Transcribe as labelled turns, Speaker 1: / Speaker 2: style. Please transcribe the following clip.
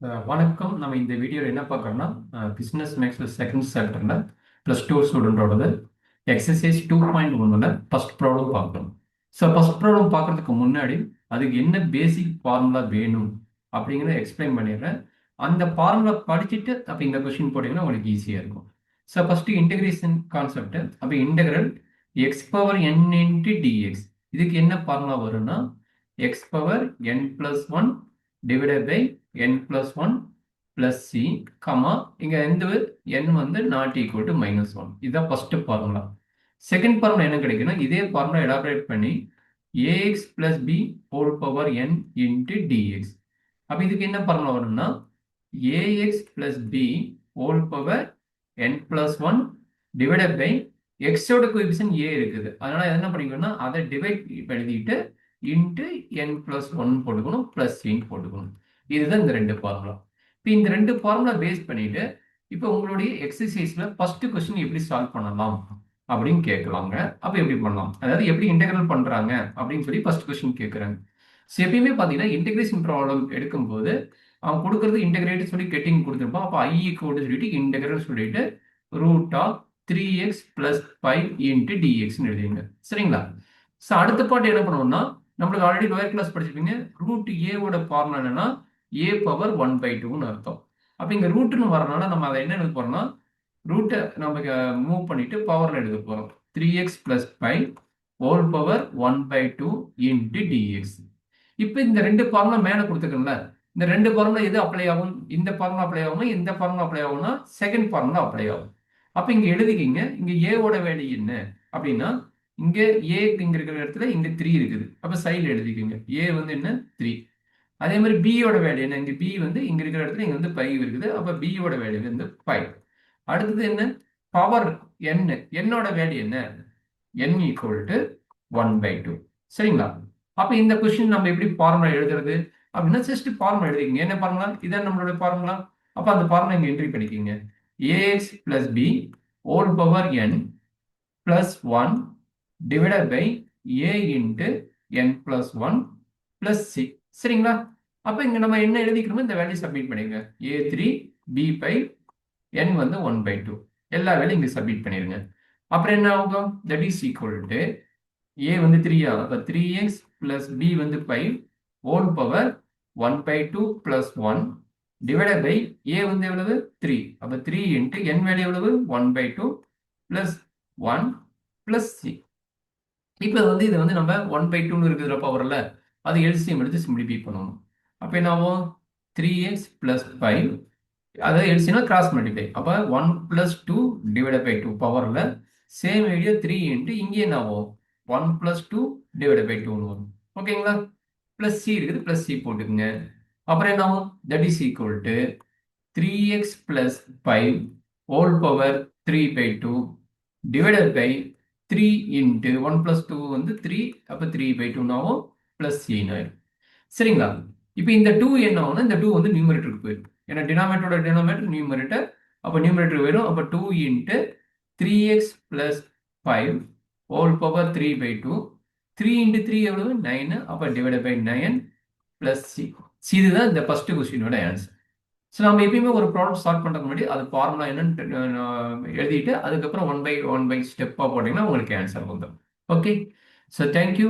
Speaker 1: வணக்கம். நம்ம இந்த வீடியோவில் என்ன பார்க்குறோம்னா பிஸ்னஸ் மேக்ஸ் செகண்ட் சாப்டர்ல +2 ஸ்டூடெண்டோடது எக்ஸசைஸ் 2.1ல ஃபர்ஸ்ட் ப்ராப்ளம் பார்க்குறோம். ஸோ ஃபர்ஸ்ட் ப்ராப்ளம் பார்க்கறதுக்கு முன்னாடி அதுக்கு என்ன பேசிக் ஃபார்முலா வேணும் அப்படிங்கிறத எக்ஸ்பிளைன் பண்ணிடுறேன். அந்த ஃபார்முலா படிச்சுட்டு அப்போ இந்த கொஸ்டின் போட்டிங்கன்னா உங்களுக்கு ஈஸியாக இருக்கும். So first integration concept. அப்போ integral x power n into dx. இதுக்கு என்ன ஃபார்முலா வரும்னா x power n plus one divided by n plus 1 plus c, comma இங்க எந்த n வந்து நாட் ஈக்குவல் டு -1. இதுதான் ஃபர்ஸ்ட் ஃபார்முலா. செகண்ட் ஃபார்முலா என்ன கிடைக்குன்னா இதே ஃபார்முலா எலாபரேட் பண்ணி ax plus b whole power n into dx. அப்போ இதுக்கு என்ன ஃபார்முலா வரும்னா ax plus b whole power n plus 1 divided by எக்ஸோட கோஎஃபிஷியன்ட் a இருக்குது. அதனால என்ன பண்ணிக்கணும்னா அதை டிவைட் எழுதிட்டு இன்ட்டு n plus 1 போட்டுக்கணும் பிளஸ் சின்னு போட்டுக்கணும். இதுதான் இந்த ரெண்டு ஃபார்முலா. இப்போ இந்த ரெண்டு ஃபார்முலா பேஸ் பண்ணிட்டு இப்போ உங்களுடைய எக்ஸசைஸ்ல ஃபர்ஸ்ட் கொஸ்டின் எப்படி சால்வ் பண்ணலாம் அப்படின்னு கேட்கலாங்க. அப்போ எப்படி பண்ணலாம், அதாவது எப்படி இன்டெகிரல் பண்றாங்க அப்படின்னு சொல்லி ஃபர்ஸ்ட் கொஸ்டின் கேட்குறாங்க. ஸோ எப்பயுமே பார்த்தீங்கன்னா இன்டெகிரேஷன் ப்ராப்ளம் எடுக்கும்போது அவன் கொடுக்கறது இன்டெகிரேட் சொல்லி கெட்டிங் கொடுத்துருப்பான். அப்போ ஐ ஈக்குவல் சொல்லிட்டு இன்டெகிரல் சொல்லிட்டு root of 3x plus 5 into dxன்னு எழுதிங்க. சரிங்களா? ஸோ அடுத்த பாட்டு என்ன பண்ணுவோம்னா நம்மளுக்கு ஆல்ரெடி லோயர் கிளாஸ் படிச்சிருப்பீங்க. ரூட் ஏவோட ஃபார்முலா என்னன்னா a பவர் 1/2ன்னு அர்த்தம். அப்போ இங்க ரூட்னு வரனால நம்ம அதை என்ன எழுத போறோம்னா ரூட்டை நம்ம மூவ் பண்ணிட்டு பவர்ல எழுத போறோம். 3x plus 5 whole power 1/2 into dx. இப்போ இந்த ரெண்டு ஃபார்முலா மேல கொடுத்துருக்கல, இந்த ரெண்டு ஃபார்முலா எது அப்ளை ஆகும்? இந்த ஃபார்முலா அப்ளை ஆகும், இந்த ஃபார்முலா அப்ளை ஆகும்னா செகண்ட் ஃபார்முலா அப்ளை ஆகும். அப்போ இங்க எழுதிக்கிங்க. இங்க ஏவோட வேல்யூ என்ன அப்படின்னா இங்க ஏ இங்க இருக்கிற இடத்துல இங்க 3 இருக்குது. அப்ப சைடுல எழுதிக்கோங்க. ஏ வந்து என்ன 3. அதே மாதிரி பியோட வேல்யூ என்ன, இங்க பி வந்து இங்க இருக்கிற இடத்துல இங்க வந்து 5 இருக்குது. அப்ப பியோட வேல்யூ வந்து 5. அடுத்தது என்ன, பவர் n. என்னோட வேல்யூ என்ன, n ஈக்குவல் டு 1/2. சரிங்களா? அப்ப இந்த கொஸ்டின் நம்ம எப்படி ஃபார்முலா எழுதுறது அப்படின்னா ஜஸ்ட் ஃபார்முலா எழுதிக்கங்க. என்ன ஃபார்முலா, இதான் நம்மளோட ஃபார்முலா. அப்ப அந்த ஃபார்முலா இங்க என்ட்ரி பண்ணிக்கோங்க. ax plus b whole power n plus 1 divided by a into n plus 1 plus c. சரிங்களா? அப்ப இங்க நம்ம என்ன எழுதிக்கணுமோ இந்த வேல்யூ சப்மிட் பண்ணிருங்க. a3 b5 n வந்து 1/2 எல்லா வேலையும் இங்க சப்மிட் பண்ணிருங்க. அப்புறம் என்ன ஆகும், that is equal to a வந்து 3 அப்ப 3x plus b வந்து 5 whole power 1/2 plus 1 divided by a வந்து எவ்வளவு 3. அப்ப 3 into n வேல்யூ எவ்வளவு 1/2 plus 1 plus c. இப்போ வந்து இதை வந்து நம்ம 1/2ன்னு இருக்கிற பவர்ல அது எல்சிஎம் எடுத்து சிம்பிளிஃபை பண்ணணும். அப்போ என்ன ஆகும் 3x plus 5, அதாவது எல்சிஎம்னா கிராஸ் மல்டிப்ளை. அப்போ 1 plus 2 டிவைட் பை 2 பவர்ல சேம் ஐடியா 3 இன்ட்டு இங்கே என்ன ஆகும் 1 plus 2 டிவைட் பை 2ன்னு வரும். ஓகேங்களா? பிளஸ் சி இருக்குது, பிளஸ் சி போட்டுக்குங்க. அப்புறம் என்ன ஆகும், that is equal to 3x plus 5 whole power 3/2 divided by 3 into 1 plus 2 வந்து 3. அப்போ 3/2 ஆகும் பிளஸ் c. சரிங்களா? இப்போ இந்த 2 என்ன ஆகும்னா இந்த 2 வந்து நியூமரேட்டருக்கு போயிடும். ஏன்னா டினாமினேட்டர் நியூமரேட்டர். அப்போ நியூமரேட்டர் வரும். அப்போ 2 into 3x plus 5 whole power 3/2. 3 into 3 எவ்வளவு 9. அப்போ டிவைட் பை 9 பிளஸ் சி. இதுதான் இந்த ஃபர்ஸ்ட் கொஸ்டினோட ஆன்சர். ஸோ நம்ம எப்பயுமே ஒரு ப்ராப்ளம் சால்வ் பண்ணுறதுக்கு முன்னாடி அது ஃபார்முலா என்னன்னு எழுதிட்டு அதுக்கப்புறம் 1/1 ஸ்டெப்பாக போட்டிங்கன்னா உங்களுக்கு ஆன்சர் வந்துடும். Okay, so thank you.